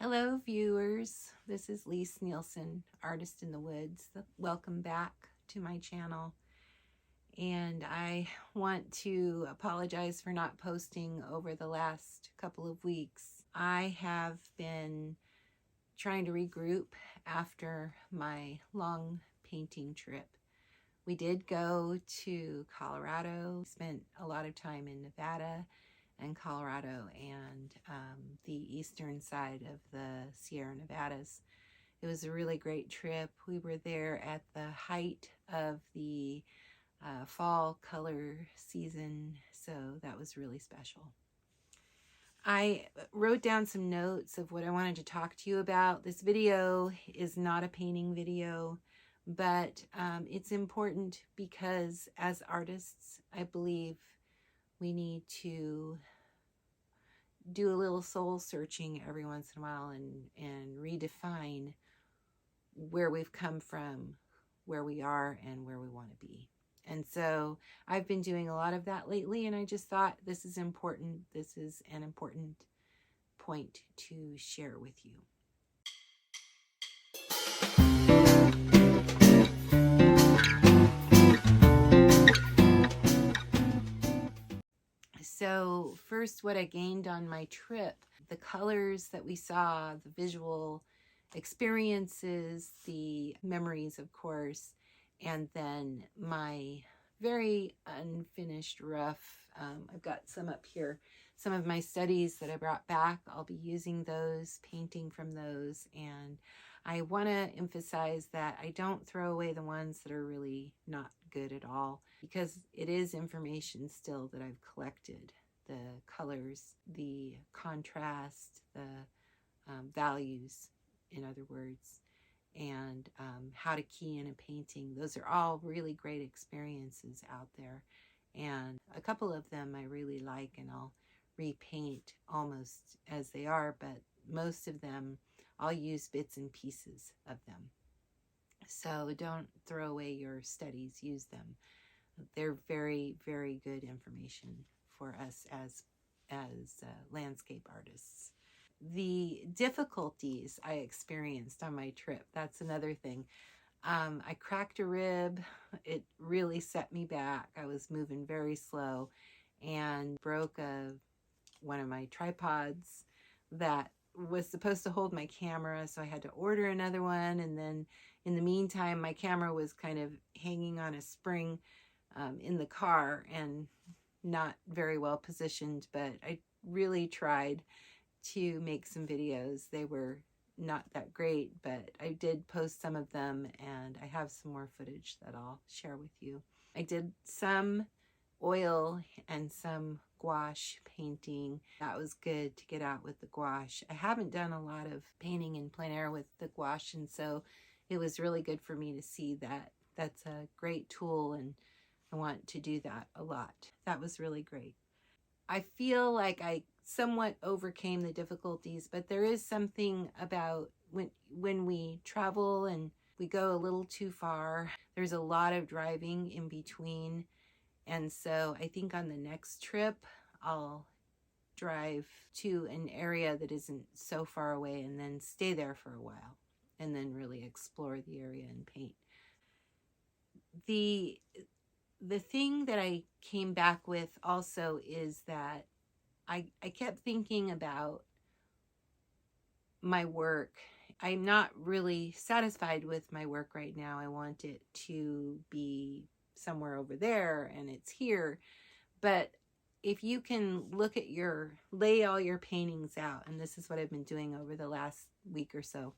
Hello, viewers. This is Lise Nielsen, Artist in the Woods. Welcome back to my channel. And I want to apologize for not posting over the last couple of weeks. I have been trying to regroup after my long painting trip. We did go to Colorado, spent a lot of time in Nevada and Colorado and the eastern side of the Sierra Nevadas. It was a really great trip. We were there at the height of the fall color season, so that was really special. I wrote down some notes of what I wanted to talk to you about. This video is not a painting video, but it's important because as artists, I believe we need to do a little soul searching every once in a while and redefine where we've come from, where we are, and where we want to be. And so I've been doing a lot of that lately, and I just thought this is important. This is an important point to share with you. So first, what I gained on my trip, the colors that we saw, the visual experiences, the memories, of course, and then my very unfinished rough. I've got some up here, some of my studies that I brought back. I'll be using those, painting from those, and I want to emphasize that I don't throw away the ones that are really not good at all, because it is information still that I've collected. The colors, the contrast, the values, in other words, and how to key in a painting. Those are all really great experiences out there. And a couple of them I really like, and I'll repaint almost as they are, but most of them I'll use bits and pieces of them. So don't throw away your studies, use them. They're very, very good information for us as landscape artists. The difficulties I experienced on my trip, that's another thing. I cracked a rib. It really set me back. I was moving very slow and broke one of my tripods that was supposed to hold my camera, so I had to order another one. And then in the meantime, my camera was kind of hanging on a spring in the car and not very well positioned, but I really tried to make some videos. They were not that great, but I did post some of them, and I have some more footage that I'll share with you. I did some oil and some gouache painting. That was good to get out with the gouache. I haven't done a lot of painting in plein air with the gouache, and so it was really good for me to see that that's a great tool, and I want to do that a lot. That was really great. I feel like I somewhat overcame the difficulties, but there is something about when we travel and we go a little too far, there's a lot of driving in between. And so I think on the next trip, I'll drive to an area that isn't so far away and then stay there for a while and then really explore the area and paint. The thing that I came back with also is that I kept thinking about my work. I'm not really satisfied with my work right now. I want it to be somewhere over there, and it's here. But if you can lay all your paintings out, and this is what I've been doing over the last week or so,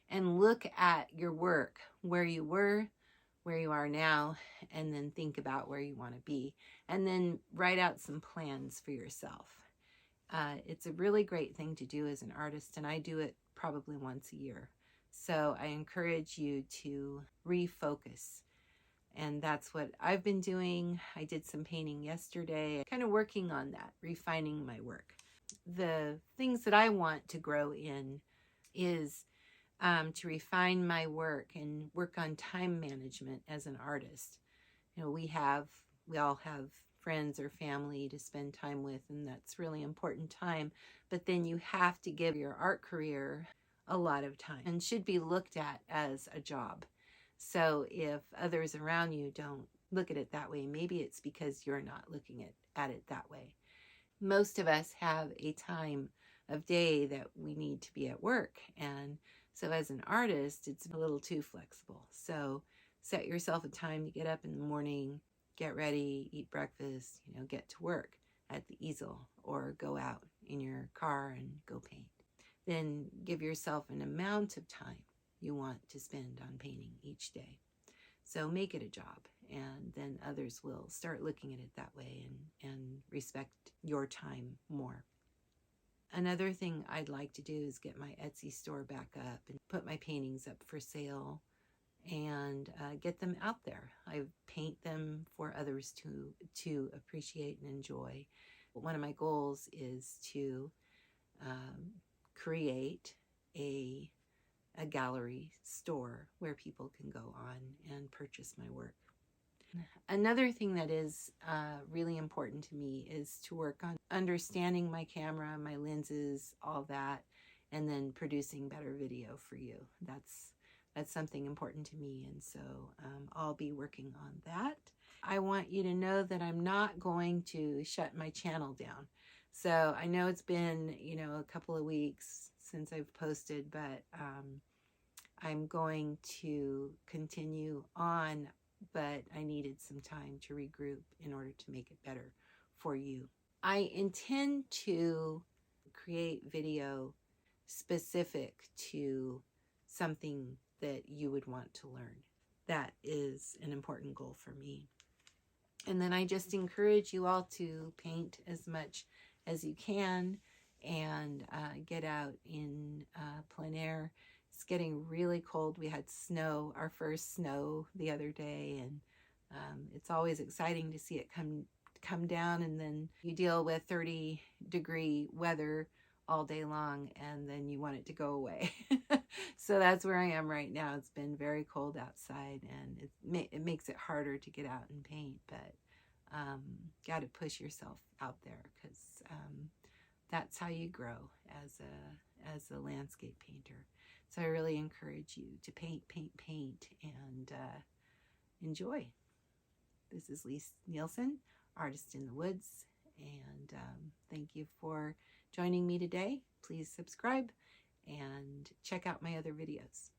and look at your work, where you were, where you are now, and then think about where you want to be, and then write out some plans for yourself. It's a really great thing to do as an artist, and I do it probably once a year. So I encourage you to refocus, and that's what I've been doing. I did some painting yesterday, kind of working on that, refining my work. The things that I want to grow in is to refine my work and work on time management as an artist. You know, we all have friends or family to spend time with, and that's really important time. But then you have to give your art career a lot of time and should be looked at as a job. So if others around you don't look at it that way, maybe it's because you're not looking at it that way. Most of us have a time of day that we need to be at work, and so as an artist, it's a little too flexible. So set yourself a time to get up in the morning, get ready, eat breakfast, get to work at the easel or go out in your car and go paint. Then give yourself an amount of time you want to spend on painting each day. So make it a job, and then others will start looking at it that way and respect your time more. Another thing I'd like to do is get my Etsy store back up and put my paintings up for sale and get them out there. I paint them for others to appreciate and enjoy. One of my goals is to create a gallery store where people can go on and purchase my work. Another thing that is really important to me is to work on understanding my camera, my lenses, all that, and then producing better video for you. That's something important to me, and so I'll be working on that. I want you to know that I'm not going to shut my channel down. So I know it's been, a couple of weeks since I've posted, but I'm going to continue on, but I needed some time to regroup in order to make it better for you. I intend to create video specific to something that you would want to learn. That is an important goal for me. And then I just encourage you all to paint as much as you can and get out in plein air. It's getting really cold. We had snow, our first snow the other day, and it's always exciting to see it come down, and then you deal with 30-degree weather all day long, and then you want it to go away. So that's where I am right now. It's been very cold outside, and it makes it harder to get out and paint, but got to push yourself out there, because that's how you grow as a landscape painter. So I really encourage you to paint, and enjoy. This is Lise Nielsen, Artist in the Woods, and thank you for joining me today. Please subscribe and check out my other videos.